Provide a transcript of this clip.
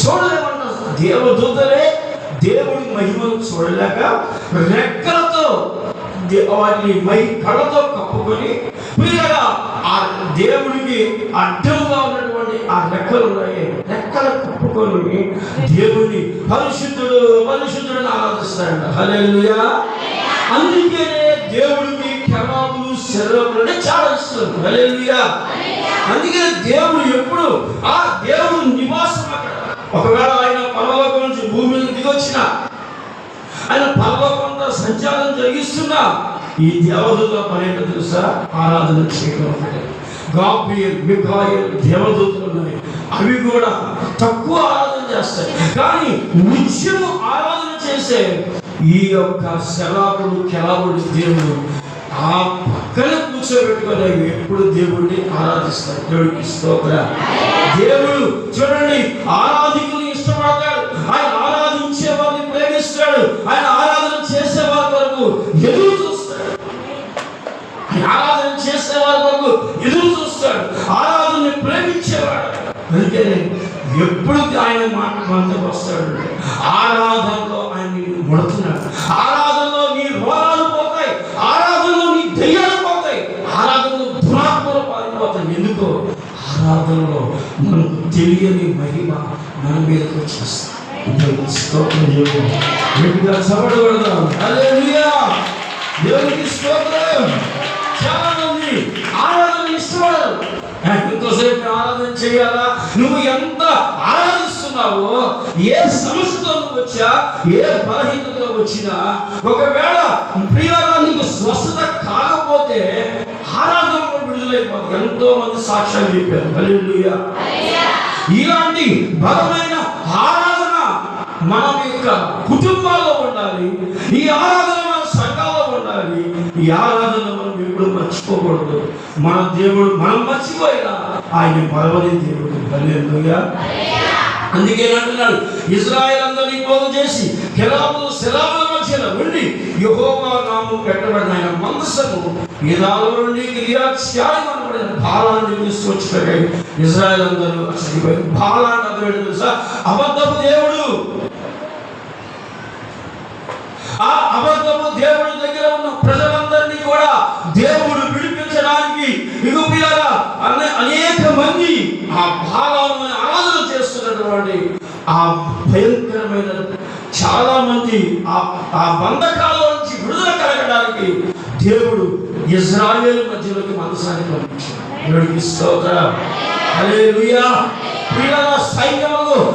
చూడలేమన్న దేవదూతలే దేవుడి మహిమను చూడలేక రెక్కలతో వాటిని కళ్ళతో కప్పుకొని ప్రియగా ఆ దేవుడికి అడ్డంగా ఉన్నటువంటి ఆ రెక్కలు ఉన్నాయి, రెక్కలు కప్పుకొని దేవుడిని పరిశుద్ధుడు పరిశుద్ధుడిని ఆరాధిస్తాడంట. హల్లెలూయా. అందుకనే దేవుడికి కెరూబులు సెరూబులు చాలా ఇష్టం. హల్లెలూయా. అందుకనే దేవుడు ఎప్పుడు ఆ దేవుడు నివాసం అక్కడ. ఒకవేళ ఆయన పరలోకం నుంచి భూమి మీద దిగొచ్చిన, ఆయన పరలోకంలో సంచారం జరిగిస్తున్నా, ఈ దేవదూతల పని ఏంటో తెలుసా? ఆరాధన చేయడం. గాబ్రియల్, మిఖాయేల్ దేవదూతలు ఉన్నాయి. అవి కూడా తక్కువ ఆరాధన చేస్తాయి, కానీ నిత్యము ఆరాధన చేసే ఈ యొక్క సెరాపుడు కెరూబులు దేవుడు ఆ పక్కన కూర్చోబెట్టుకొని ఎప్పుడు దేవుడిని ఆరాధిస్తాడు. దేవుడికి స్తోత్రం. దేవుడు చూడండి ఆరాధికులు ఇష్టపడతాడు. ఆయన ఆరాధించే వారిని ప్రేమిస్తాడు. ఆయన ఆరాధన చేసే వారి వరకు ఎదురు చూస్తాడు. ఆయన ఆరాధన చేసే వారి వరకు ఎదురు చూస్తాడు. ఆరాధనని ప్రేమించేవాడు. అందుకని ఎప్పుడు ఆయన మాట మనకు వస్తాడు. ఆరాధనలో ఆయన ముడుతున్నాడు. ఆరాధనలో నీ రోగాలు పోతాయి, ఆరాధనలో నీ దయ్యాలు పోతాయి, ఆరాధనలో దురాత్మలు పారిపోతాయి. ఎందుకో ఆరాధనలో మనకు తెలియని మహిమ మన మీదకి వచ్చేస్తాం. స్తోత్రం చెప్పబడదాం. హల్లెలూయా. దేవునికి స్తోత్రం. చాలా మంది ఆరాధన ఇష్టపడరు. ఎంతసేపు ఆరాధన చేయాలా? నువ్వు ఎంత ఆరాధిస్తున్నావో, ఏ సమస్యతో నువ్వు వచ్చా, ఏ బలహీనతతో వచ్చినా, ఒకవేళ ప్రియులారా నీకు స్వస్థత కాకపోతే ఆరాధనలో విడుదలైపోతుంది. ఎంతో మంది సాక్ష్యాలు చెప్పారు. హల్లెలూయా. ఇలాంటి బలమైన ఆరాధన మన యొక్క కుటుంబాల్లో ఉండాలి. ఈ ఆరాధన మన సంఘాల్లో ఉండాలి. ఈ ఆరాధన మనం ఎప్పుడు మర్చిపోకూడదు. మన దేవుడు మనం మర్చిపోయినా ఆయన మరవని దేవుడు. హల్లెలూయా. అందుకే అంటున్నాడు, ఇశ్రాయేలు అందరినీ పోగు చేసి కెరూబులు సెరాబుల మధ్యన ఉండి యెహోవా నామం పెట్టబడిన ఆయన మందసము గిలాదులో నుండి గిలియద్‌యాయిము అనబడిన బాలాన్ని తీసుకొచ్చాడు. ఇశ్రాయేలు అందరూ అసలు బాలాన్ని అర్థం తెలుసా? అబద్ధపు దేవుడు. ఆ అబద్ధపు దేవుడి దగ్గర ఉన్న ప్రజలందరినీ కూడా దేవుడు విడిపించడానికి ఇగుపిలారా అనేక మంది ఆ బాలాలను ఆరాధన చేస్తున్నటువంటి ఆ భయంకరమైన చాలా మంది ఆ బంధకాల నుంచి విడుదల కలగడానికి దేవుడు ఇశ్రాయేలు మధ్యలోకి మనసాన్ని పంపించాడు. దేవుడికి స్తోత్రం. హల్లెలూయా. ప్రియులారా, సైన్యములు